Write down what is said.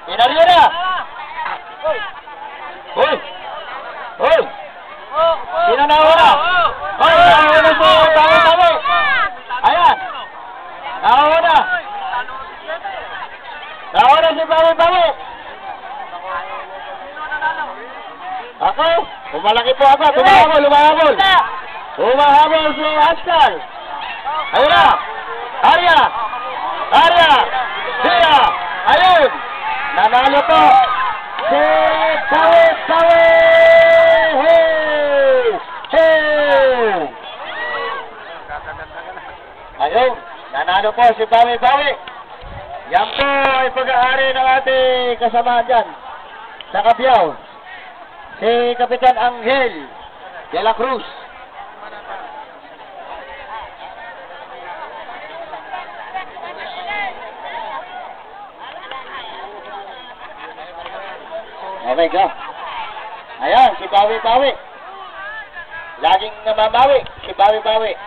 Inario na! Uy! Uy! Sino na una? Uy! Nauna si Bawi-Bawi! Ayan! Nauna! Nauna si Bawi-Bawi! Ako! Pumalaki po ako! Tumahabol! Lumahabol! Humahabol si Askal! Ayun na! Arya! Arya! Sia! Ayun! Nanalo po! Si Bawi-Bawi! Hey! Hey! Ayun! Nanalo po si Bawi-Bawi! Yan po ay pag-aari ng ating kasama dyan sa Cabiao. Si Kapitan Angel de la Cruz. Okay, go. Ayan, si Bawi-Bawi. Laging namabawi, si Bawi-Bawi.